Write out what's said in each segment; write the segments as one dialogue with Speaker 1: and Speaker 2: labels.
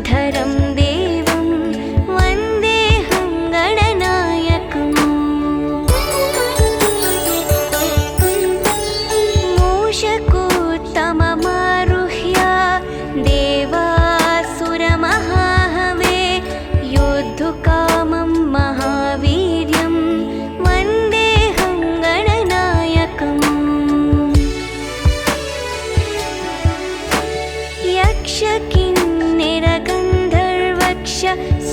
Speaker 1: धरं देवं वन्देऽहं गणनायकम् मूषकोत्तममारुह्य देवासुरमहाहवे योद्धुकामं महावीर्यं वन्देऽहं गणनायकम् यक्षकिन्निरगन्धर्वक्ष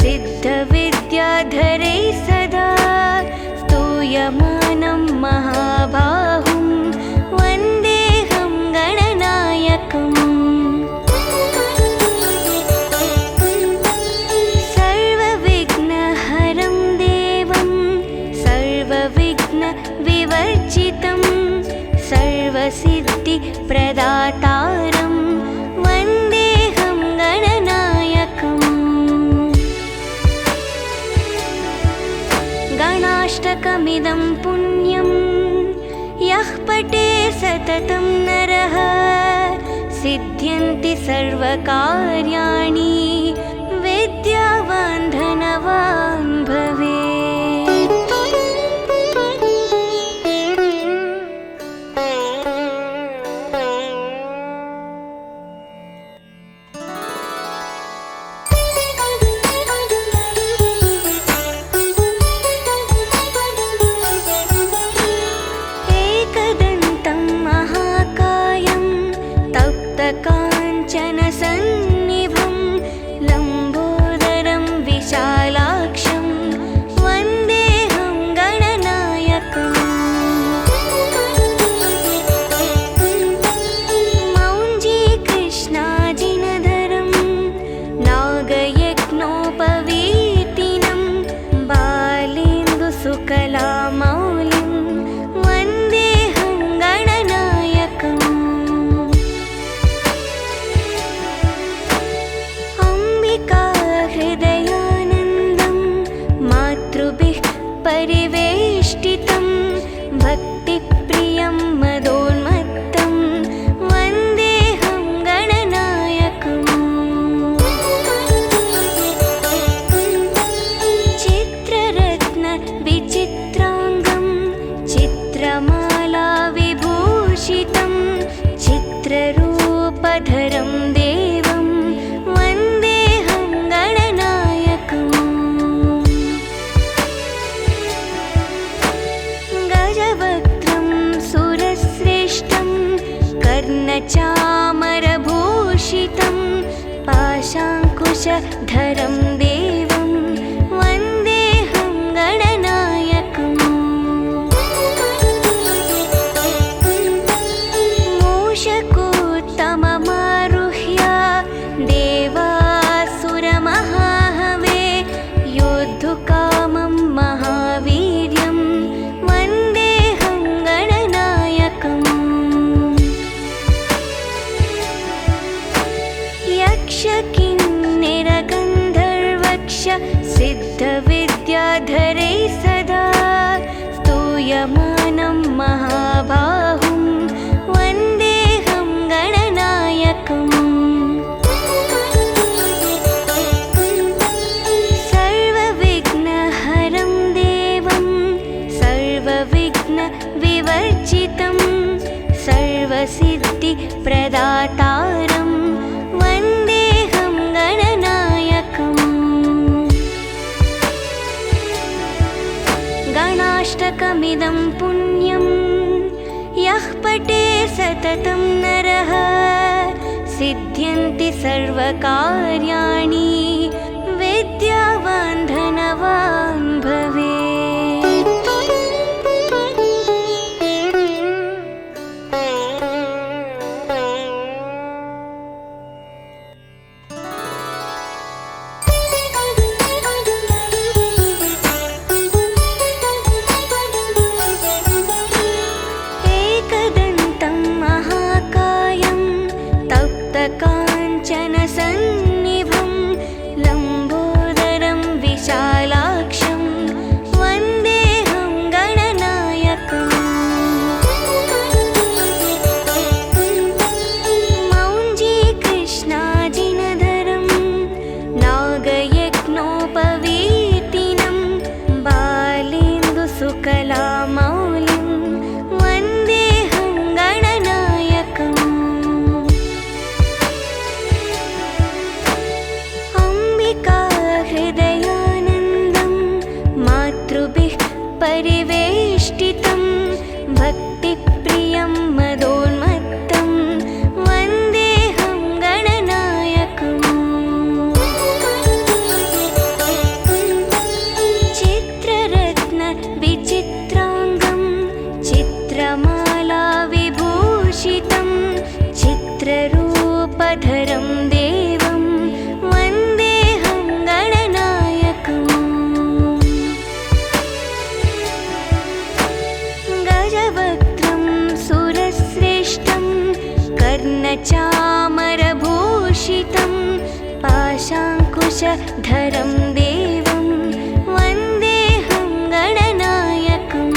Speaker 1: सिद्धविद्याधरैः सदा स्तूयमानं महाबाहुं वन्देऽहं गणनायकम् सर्वविघ्नहरं देवं सर्वविघ्नविवर्जितं सर्वसिद्धिप्रदातारं वन्देऽहं गणनायकम् गणाष्टकमिदं पुण्यं यः पठे सततं नरः सिद्ध्यन्ति सर्वकार्याणि विद्यावान् धनवान् भवेत्। एकदन्तं महाकायं तप्तकाञ्चनसन्निभं लम्बोदरं विशालाक्षं वन्देऽहं गणनायकम् मौञ्जीकृष्णाजिनधरं नागयज्ञोपवीतिनं बालेन्दुसुकलामौलिं वन्देऽहं गणनायकम् अम्बिकाहृदयानन्दं मातृभिः परिवेष्टितं भक्तिप्रियं मदोन्मत्तं वन्देऽहं गणनायकम् चित्ररत्नविचित्राङ्गं चित्रमालाविभूषितं चित्ररूपधरं देवं वन्देऽहं गणनायकम् गजवक्त्रं सुरश्रेष्ठं कर्णचामरभूषितं पाशाङ्कुशधरं देवं वन्देऽहं गणनायकम् मूषकोत्तममारुह्य देवासुरमहाहवे योद्धुकामं महावीर्यं वन्देऽहं गणनायकम् यक्षकिन्निरगन्धर्वक्ष सिद्धविद्याधरैः सदा स्तूयमानं महाबाहुं वन्देऽहं गणनायकम् सर्वविघ्नहरं देवं सर्वविघ्नविवर्जितं सर्वसिद्धिप्रदातारं वन्देऽहं गणनायकम् गणाष्टकमिदं पुण्यं यः पठे सततं नरः सिद्ध्यन्ति सर्वकार्याणि विद्यावान् धनवान् भवेत्। एकदन्तं महाकायं तप्तकाञ्चनसन्निभं लम्बोदरं विशालाक्षं कर्णचामरभूषितं पाशाङ्कुशधरं देवं वन्देऽहं गणनायकम्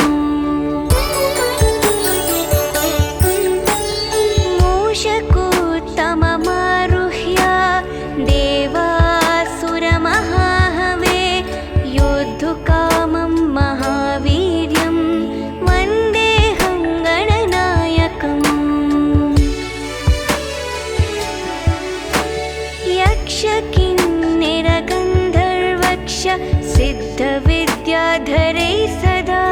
Speaker 1: मूषकोत्तममारुह्य देवासुरमहाहवे योद्धुकामं महावीर्यं वन्देऽहं गणनायकम् यक्षकिन्निरगन्धर्वक्ष सिद्धविद्याधरैः सदा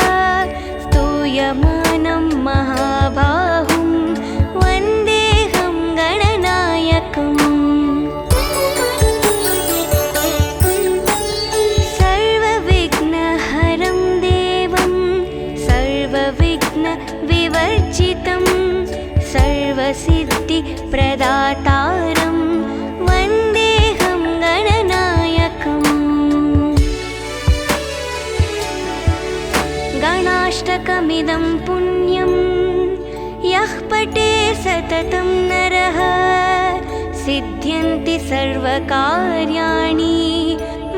Speaker 1: स्तूयमानं महाबाहुं वन्देऽहं गणनायकम् सर्वविघ्नहरं देवं सर्वविघ्नविवर्जितं सर्वसिद्धिप्रदातारं वन्देऽहं गणनायकम् गणाष्टकमिदं पुण्यं यः पठे सततं नरः सिद्ध्यन्ति सर्वकार्याणि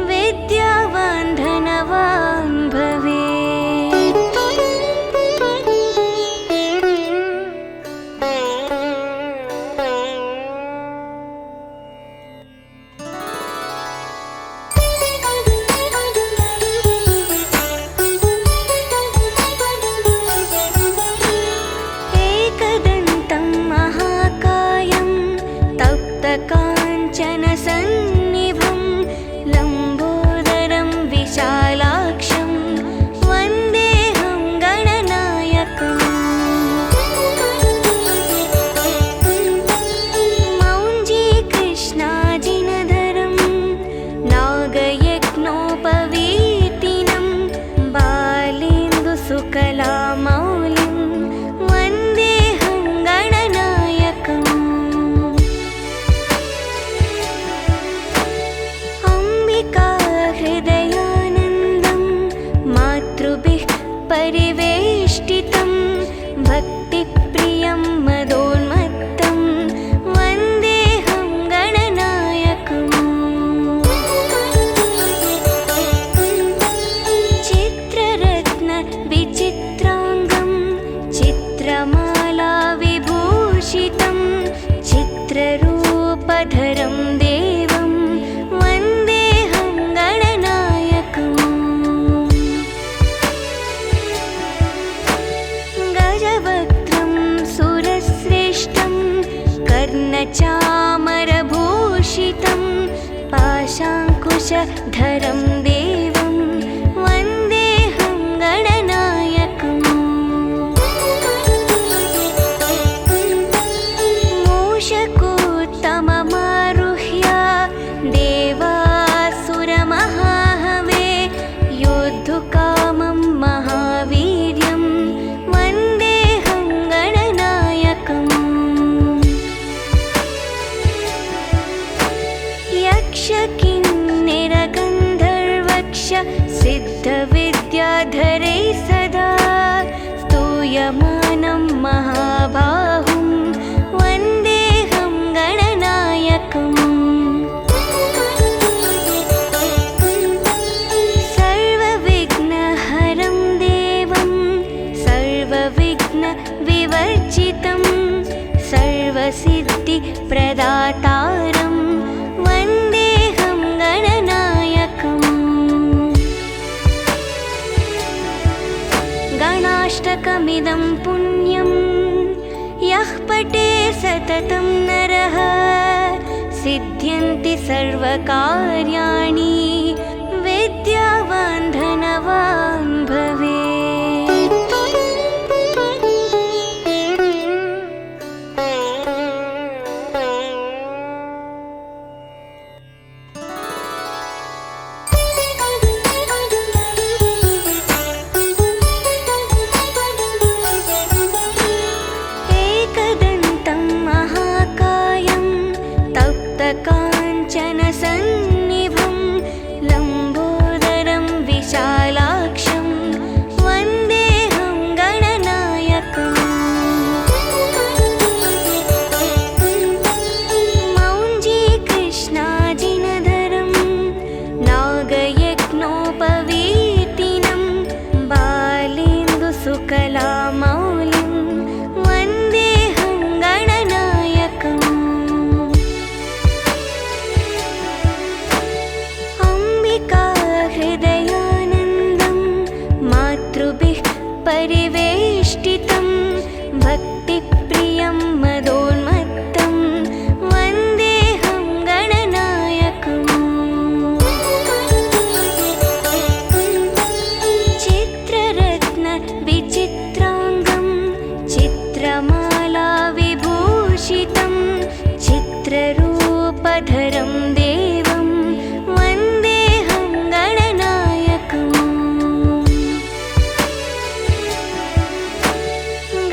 Speaker 1: विद्यावान् धनवान् भवेत्। एकदन्तं महाकायं तप्तकाञ्चनसन्निभं लम्बोदरं विशालाक्षं वन्देऽहं गणनायकम् मौञ्जीकृष्णाजिनधरं नागयज्ञोपवीतिनं बालेन्दुसुकलामौलिं वन्देऽहं गणनायकम् अम्बिकाहृदयानन्दं मातृभिः परिवेष्टितं भक्तिप्रियं मदोन्मत्तं वन्देऽहं गणनायकम् चित्ररत्नविचित्राङ्गं चित्रमालाविभूषितं चित्ररूपधरं देवं वन्देऽहं गणनायकम् गजवक्त्रं सुरश्रेष्ठं कर्णचामरभूषितं पाशाङ्कुशधरं देवं वन्देऽहं गणनायकम् मूषकोत्तममारुह्य देवासुरमहाहवे योद्धुकामं महावीर्यं वन्देऽहं गणनायकम् यक्षकिन्निरगन्धर्वक्ष सिद्धविद्याधरैः सदा स्तूयमानं महाबाहुं वन्देऽहं गणनायकम् सर्वविघ्नहरं देवं सर्वविघ्नविवर्जितं सर्वसिद्धिप्रदातारं वन्देऽहं गणनायकम् गणाष्टकमिदं पुण्यं यः पठे सततं नरः सिद्ध्यन्ति सर्वकार्याणि विद्यावान् धनवान् भवेत्। एकदन्तं महाकायं तप्तकाञ्चनसन्निभं लम्बोदरं विशालाक्षं विभूषितं चित्ररूपधरं देवं वन्देऽहं गणनायकम्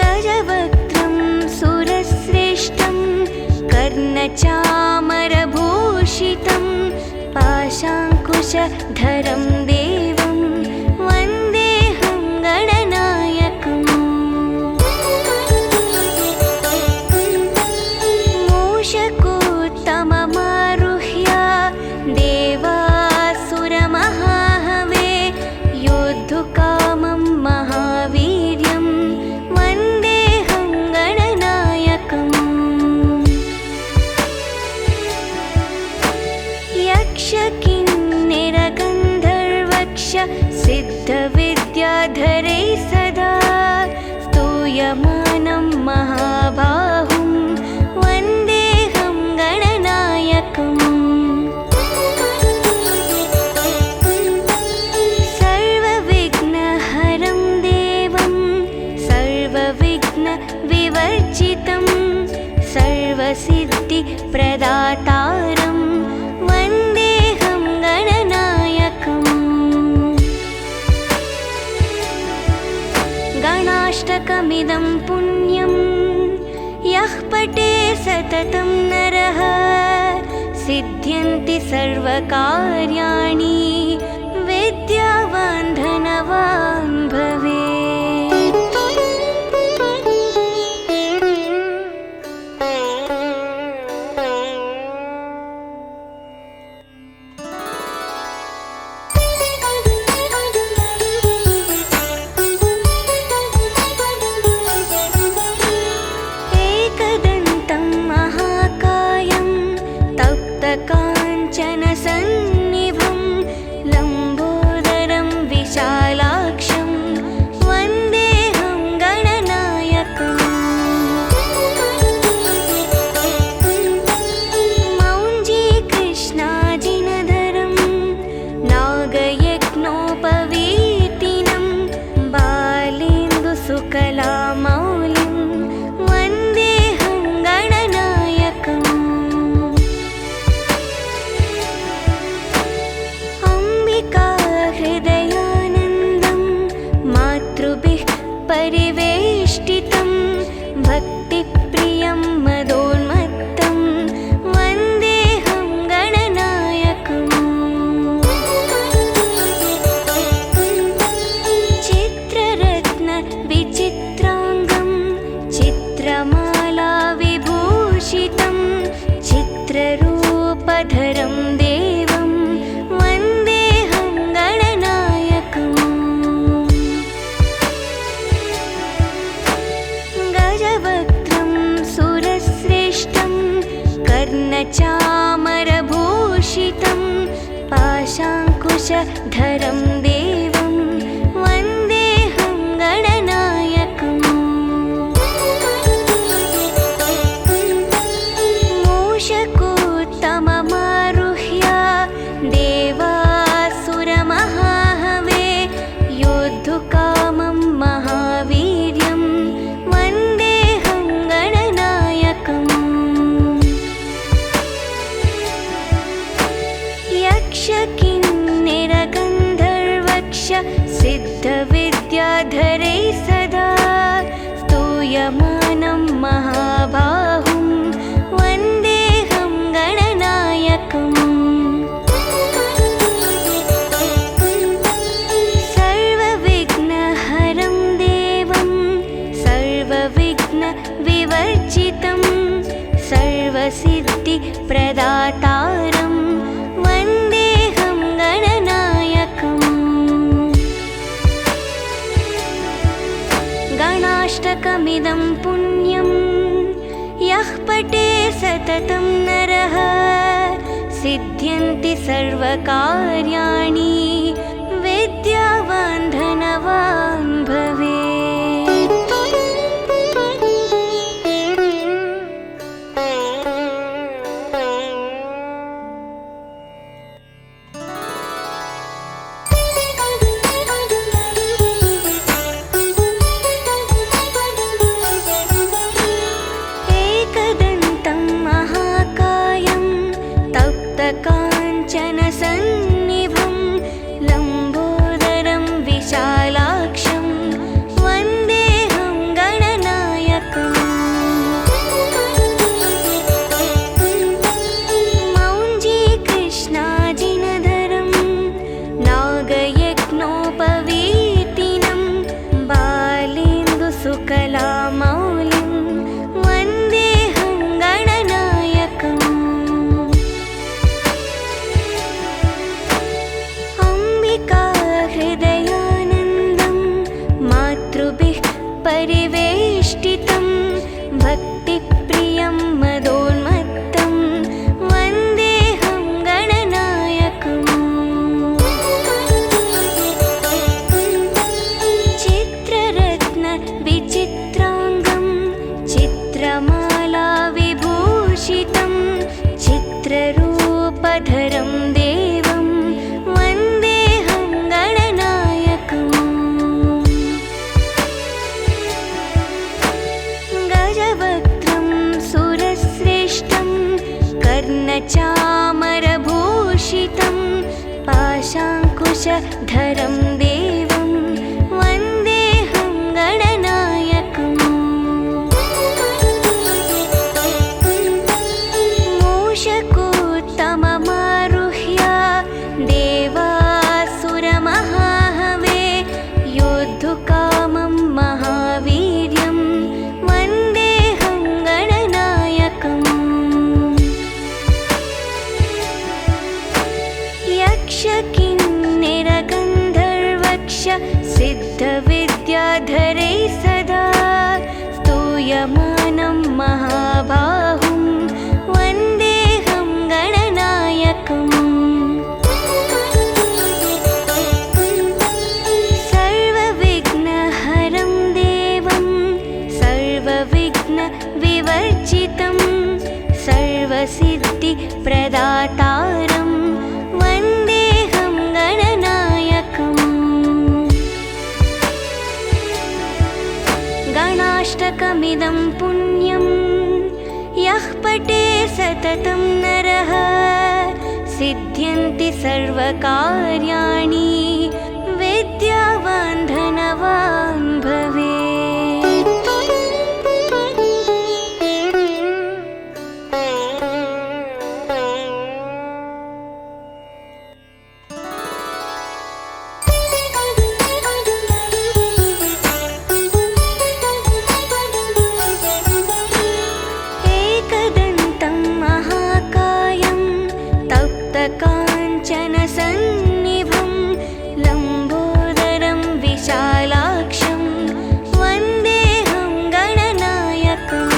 Speaker 1: गजवक्त्रं सुरश्रेष्ठं कर्णचामरभूषितं पाशाङ्कुशधरं देवं वन्देऽहं गणनायकम् मूषकोत्तममारुह्य देवासुरमहाहवे योद्धुकामं महावीर्यं वन्देऽहं गणनायकम् यक्षकिन्निरगन्धर्वक्ष सिद्धविद्याधरै सदा स्तूयमानं महाबाहुं वन्देऽहं गणनायकम् सर्वविघ्नहरं देवं सर्वविघ्नविवर्जितं सर्वसिद्धिप्रदातारं वन्देऽहं गणनायकम् गणाष्टकमिदं पुण्यं यः पठे सततं नरः सिद्ध्यन्ति सर्वकार्याणि विद्यावान् धनवान् भवेत्। एकदन्तं महाकायं तप्तकाञ्चनसन्निभं लम्बोदरं विशालाक्षं वन्देऽहं गणनायकम् मौञ्जीकृष्णाजिनधरं नागयज्ञोपवीतिनं बालेन्दुसुकलामौलिं वन्देऽहं गणनायकम् अम्बिकाहृदयानन्दं मातृभिः परिवेष्टितं भक्तिप्रियं मदोन्मत्तं वन्देऽहं गणनायकम् चित्ररत्नविचित्राङ्गं चित्रमालाविभूषितं चित्ररूपधरं देवं वन्देऽहं गणनायकम् गजवक्त्रं सुरश्रेष्ठं कर्णचामरभूषितं पाशाङ्कुशधरं देवं वन्देऽहं गणनायकम् मूषकोत्तममारुह्य देवासुरमहाहवे योद्धुकामं महावीर्यं वन्देऽहं गणनायकम् यक्षकिन्निरगन्धर्वक्ष सिद्धविद्याधरै सदा स्तूयमानं महाबाहुं वन्देऽहं गणनायकम् सर्वविघ्नहरं देवं सर्वविघ्नविवर्जितं सर्वसिद्धिप्रदातारं वन्देऽहं गणनायकम् गणाष्टकमिदं पुण्यं यः पठे सततं नरः सिद्ध्यन्ति सर्वकार्याणि विद्यावान् धनवान् भवेत्। एकदन्तं प्रियं मदोन्मत्तं वन्देऽहं गणनायकम् चित्ररत्न विचित्राङ्गं चित्रमाला विभूषितं चित्ररूपधरं देवं वन्देऽहं गणनायकम् गजवक्त्रं सुरश्रेष्ठं कर्णचामरभूषितं पाशाङ्कुशधरं देवं वन्देऽहं गणनायकम् मूषकोत्तममारुह्य देवासुरमहाहवे योद्धुकामं महावीर्यं वन्देऽहं गणनायकम् यक्षकिन्निरगन्धर्वक्ष सिद्धविद्याधरै सदा स्तूयमानं महाबाहुं वन्देऽहं गणनायकम् सर्वविघ्नहरं देवं सर्वविघ्नविवर्जितं सर्वसिद्धिप्रदातारं वन्देऽहं गणनायकम् गणाष्टकमिदं पुण्यं यः पठे सततं नरः सिद्ध्यन्ति सर्वकार्याणि विद्यावान् धनवान् भवेत्। एकदन्तं महाकायं तप्तकाञ्चनसन्निभं लम्बोदरं विशालाक्षं वन्देऽहं गणनायकम्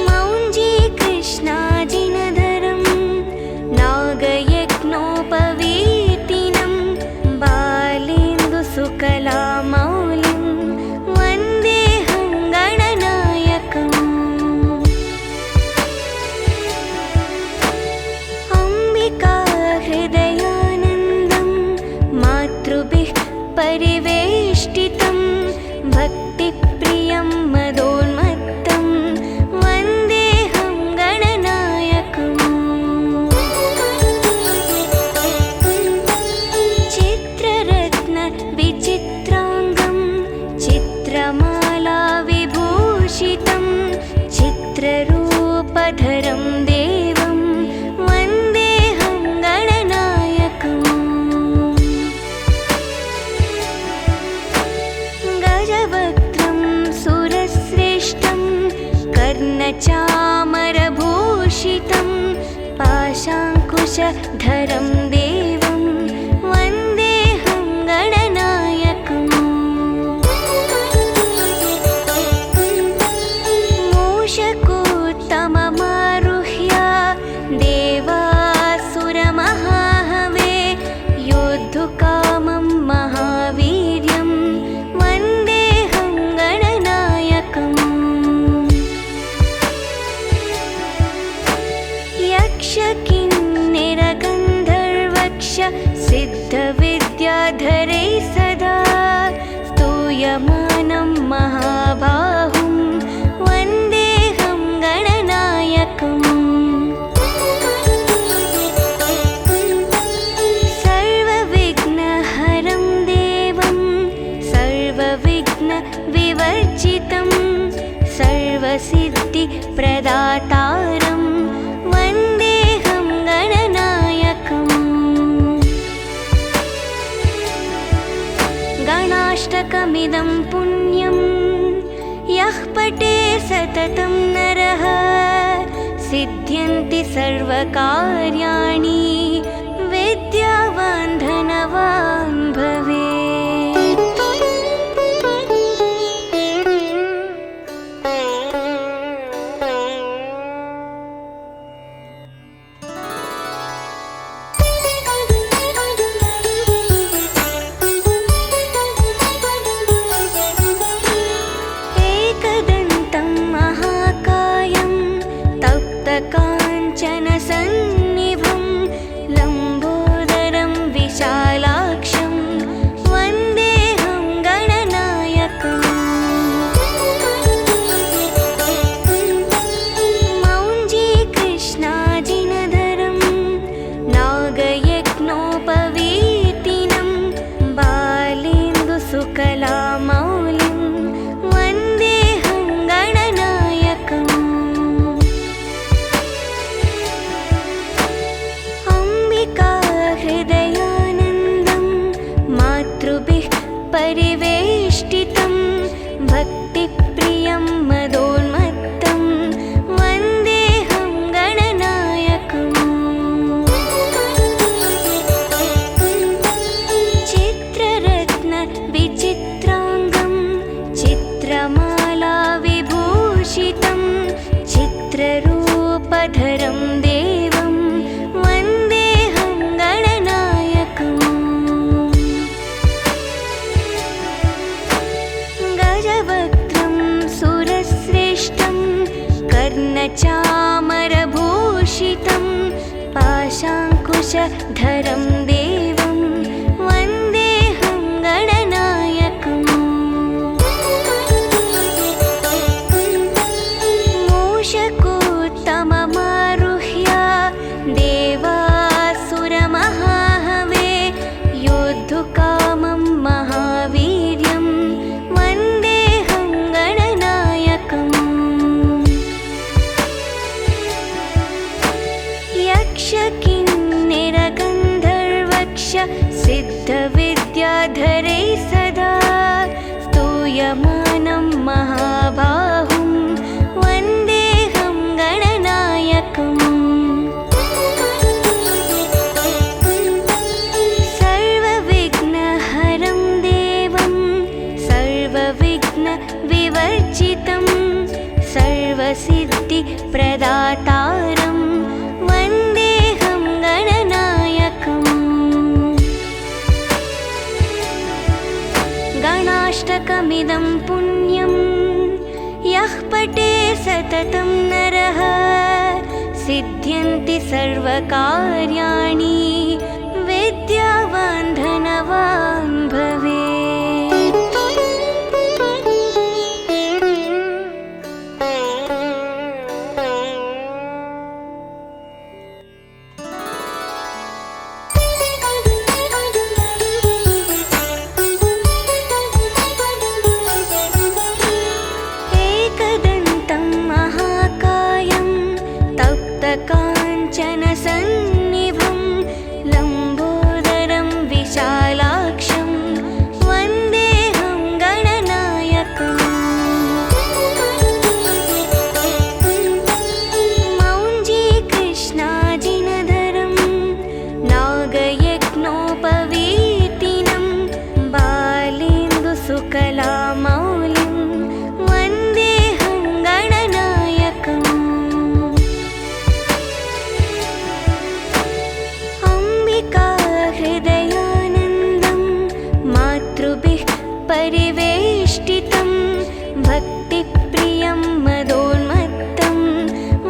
Speaker 1: मौञ्जीकृष्णाजिनधरं नागयज्ञोपवीतिनं बालेन्दुसुकलामौलिं वन्देऽहं गणनायकम् अम्बिकाहृदयानन्दं मातृभिः परिवेष्टितं भक्तिप्रियं मदोन्मत्तं वन्देऽहं गणनायकम् चित्ररत्न विचित्राङ्गं चित्रमाला विभूषितं चित्ररूपधरं देवं वन्देऽहं गणनायकम् गजवक्त्रं सुरश्रेष्ठं कर्णचामरभूषितं पाशाङ्कुशधरं देवं वन्देऽहं गणनायकम् मूषकोत्तममारुह्य देवासुरमहाहवे योद्धुकामं महावीर्यं वन्देऽहं गणनायकम् यक्षकिन्निरगन्धर्वक्ष सिद्धविद्याधरै सदा स्तूयमानं महाबाहुं वन्देऽहं गणनायकम् सर्वविघ्नहरं देवं सर्वविघ्नविवर्जितं सर्वसिद्धिप्रदातारं वन्देऽहं गणनायकम् गणाष्टकमिदं पुण्यं यः पठे सततं नरः सिद्ध्यन्ति सर्वकार्याणि विद्यावान् धनवान् भवेत्। गजवक्त्रं सुरश्रेष्ठं कर्णचामरभूषितं पाशाङ्कुशधरं देवं वन्देऽहं गणनायकम् मूषकोत्तममारुह्य देवासुरमहाहवे योद्धुकामं महावीर्यं वन्देऽहं गणनायकम् यक्षकिन्निरगन्धर्वक्ष सिद्धविद्याधरैः सदा स्तूयमानं महाबाहुं वन्देऽहं गणनायकम् सर्वविघ्नहरं देवं सर्वविघ्नविवर्जितं सर्वसिद्धिप्रदातारं वन्देऽहं गणनायकम् गणाष्टकमिदं पुण्यं यः पठे सततं नरः सिद्ध्यन्ति सर्वकार्याणि विद्यावान् धनवान् भवेत्। एकदन्तं महाकायं तप्तकाञ्चनसन्निभं लम्बोदरं विशालाक्षं वन्देऽहं गणनायकम् मौञ्जीकृष्णाजिनधरं नागयज्ञोपवीतिनं बालेन्दुसुकलामौलिं वन्देऽहं गणनायकम् अम्बिकाहृदयानन्दं मातृभिः परिवेष्टितं भक्तिप्रियं मदोन्मत्तं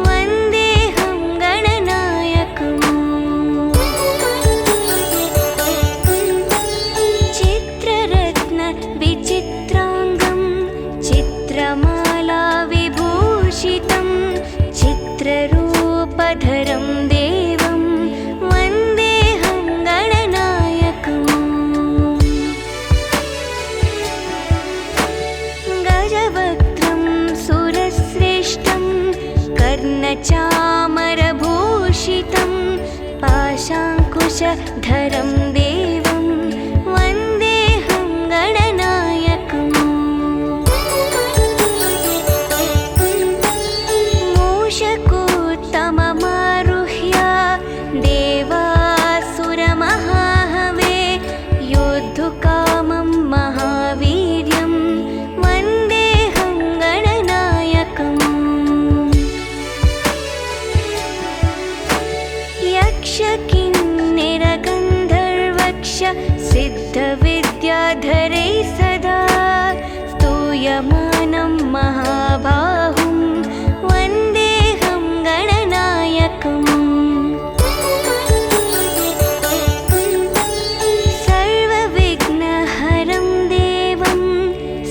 Speaker 1: वन्देऽहं गणनायकम् चित्ररत्नविचित्राङ्गं चित्रमालाविभूषितं चित्ररूपधरं देवं वन्देऽहं गणनायकम् गजवक्त्रं सुरश्रेष्ठं कर्णचामरभूषितं पाशाङ्कुशधरं देवं वन्देऽहं गणनायकम् मूषकोत्तममारुह्य देवासुरमहाहवे योद्धुकामं महावीर्यं वन्देऽहं गणनायकम् यक्षकिन्निरगन्धर्वक्ष सिद्धविद्याधरैः सदा स्तूयमानं महाबाहुं वन्देऽहं गणनायकम् सर्वविघ्नहरं देवं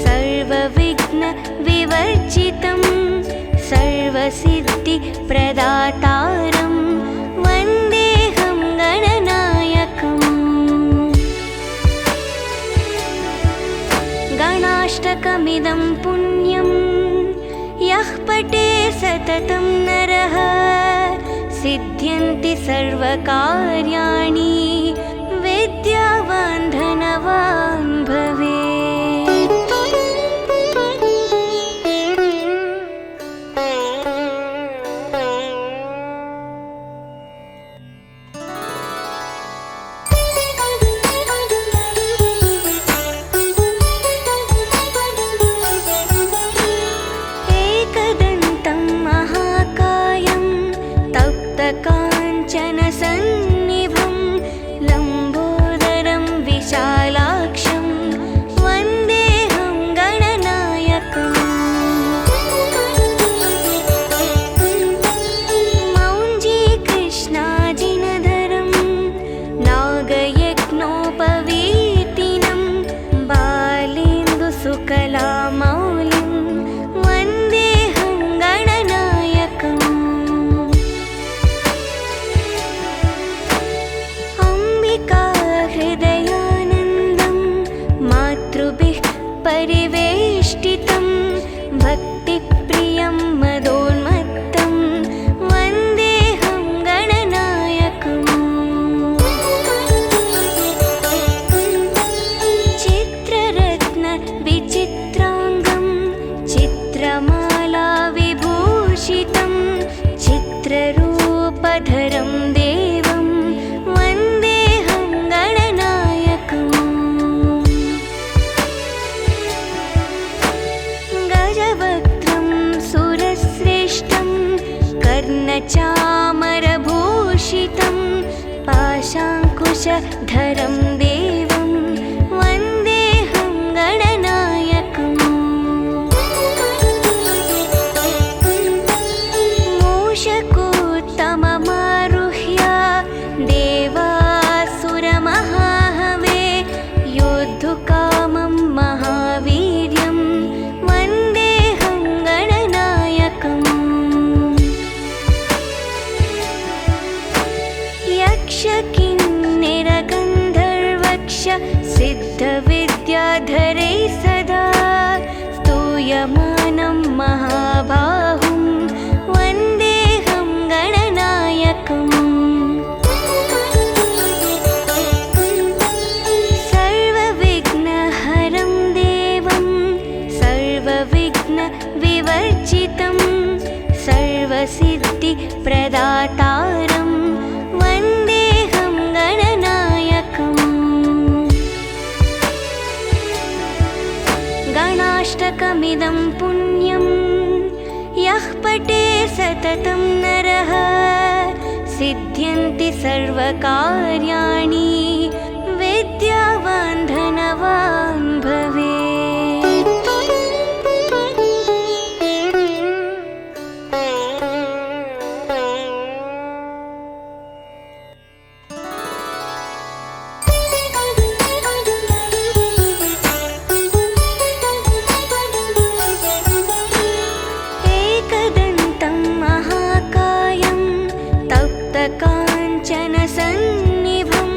Speaker 1: सर्वविघ्नविवर्जितं सर्वसिद्धिप्रदातारं वन्देऽहं गणनायकम् गणाष्टकमिदं पुण्यं यः पठे सततं नरः सिद्ध्यन्ति सर्वकार्याणि विद्यावान् धनवान् भवेत्। एकदन्तं महाकायं तप्तकाञ्चनसन्निभं लम्बोदरं विशालाक्षं कर्णचामरभूषितं पाशाङ्कुशधरं देवं वन्देऽहं गणनायकम् मूषकोत्तममारुह्य देवासुरमहाहवे योद्धुकामं महावीर्यं वन्देऽहं गणनायकम् यक्षकिन्निरगन्धर्वक्ष सिद्धविद्याधरैः सदा स्तूयमानं महाबाहुं वन्देऽहं गणनायकम् सर्वविघ्नहरं देवं सर्वविघ्नविवर्जितं सर्वसिद्धिप्रदातारं वन्देऽहं गणनायकम् गणाष्टकमिदं पुण्यं यः पठे सततं नरः सिद्ध्यन्ति सर्वकार्याणि विद्यावान् धनवान् भवेत्। एकदन्तं महाकायं तप्तकाञ्चनसन्निभं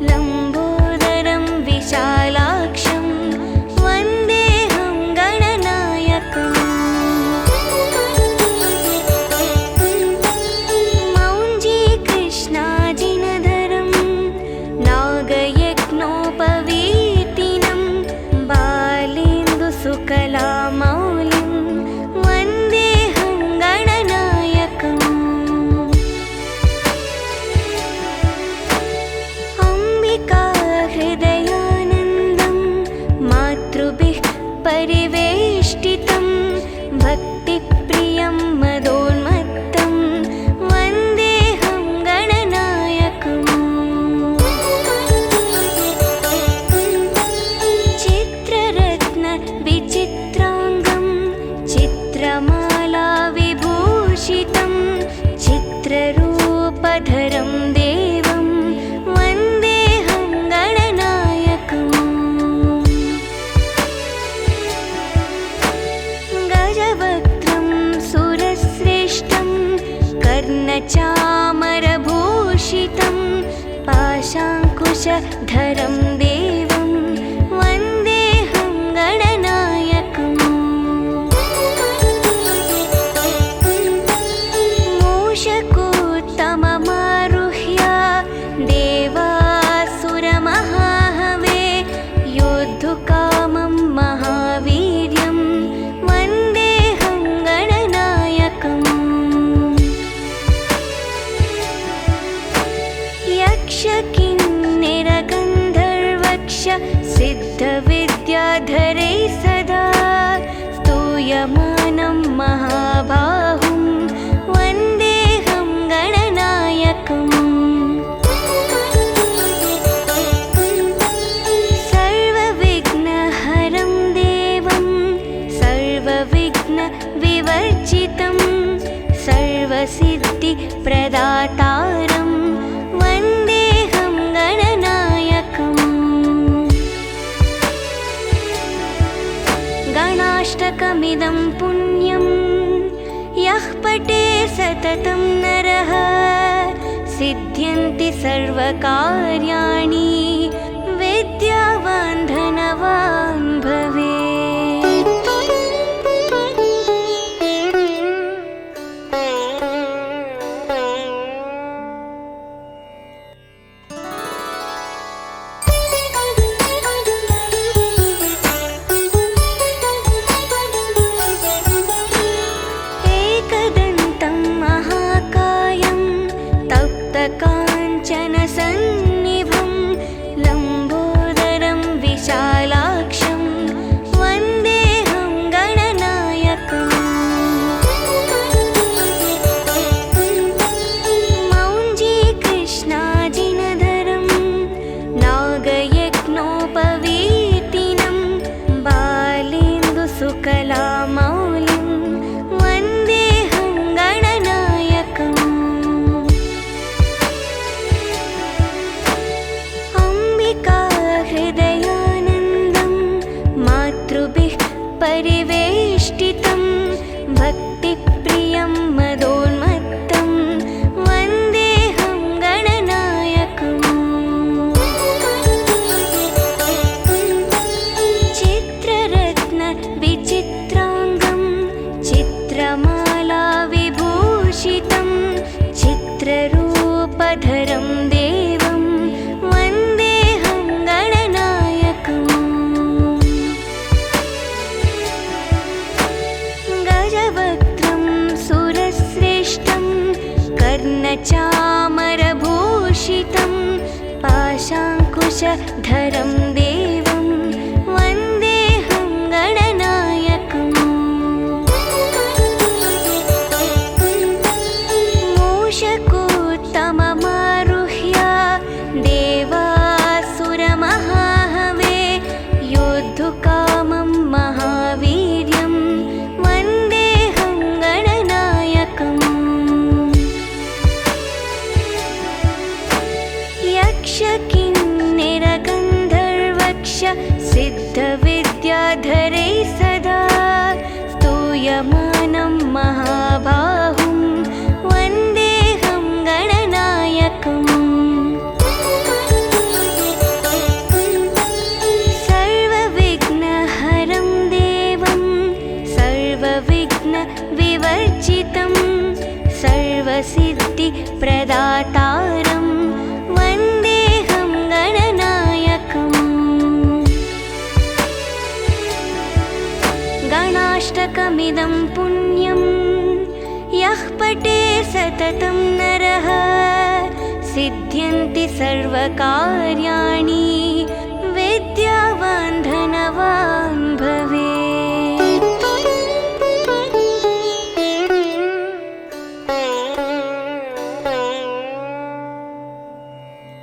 Speaker 1: लम्बोदरं विशालाक्षं वन्देऽहं गणनायकम् मौञ्जीकृष्णाजिनधरं नागयज्ञोपवीतिनं बालेन्दुसुकलामौलिं वन्देऽहं गणनायकम् अम्बिकाहृदयानन्दं मातृभिः परिवेष्टितं भक्तिप्रियं मदोन्मत्तं वन्देऽहं गणनायकम् चित्ररत्नविचित्राङ्गं चित्रमालाविभूषितं चित्ररूपधरं देवं वन्देऽहं गणनायकम् गजवक्त्रं सुरश्रेष्ठं कर्णचामरभूषितं पाशाङ्कुशधरं देवं वन्देऽहं गणनायकम् मूषकोत्तममारुह्य देवासुरमहाहवे योद्धुकामं महावीर्यं वन्देऽहं गणनायकम् यक्षकिन्निरगन्धर्वक्ष सिद्धविद्याधरैः सदा स्तूयमानं महाबाहुं वन्देऽहं गणनायकम् सर्वविघ्नहरं देवं सर्वविघ्नविवर्जितं सर्वसिद्धिप्रदातारं वन्देऽहं गणनायकम् गणाष्टकमिदं पुण्यं यः पठे सततं नरः सिद्ध्यन्ति सर्वकार्याणि विद्यावान् धनवान् भवेत्। एकदन्तं महाकायं तप्तकाञ्चनसन्निभं लम्बोदरं विशालाक्षं सकलामौलिं वन्देऽहं गणनायकम् अम्बिका हृदयानन्दं मातृभिः परिवेष्टितं भक्तिप्रियं मदोन्मत्तं वन्देऽहं गणनायकम् चित्ररत्नविचित्राङ्गं चित्रमाला विभूषितं चित्ररूपधरं देवं वन्देऽहं गणनायकम् गजवक्त्रं सुरश्रेष्ठं कर्णचामरभूषितं पाशाङ्कुशधरं देवं वन्देऽहं गणनायकम् मूषकोत्तममारुह्य देवासुरमहाहवे योद्धुकामं महावीर्यं वन्देऽहं गणनायकम् यक्षकिन्निरगन्धर्वक्ष सिद्धविद्याधरैः सदा स्तूयमानं महाबाहुं वन्देऽहं गणनायकम् सर्वविघ्नहरं देवं सर्वविघ्नविवर्जितं सर्वसिद्धिप्रदातारं वन्देऽहं गणनायकम् गणाष्टकमिदं पुण्यं यः पठे सततं नरः सिद्ध्यन्ति सर्वकार्याणि विद्यावान् धनवान् भवेत्।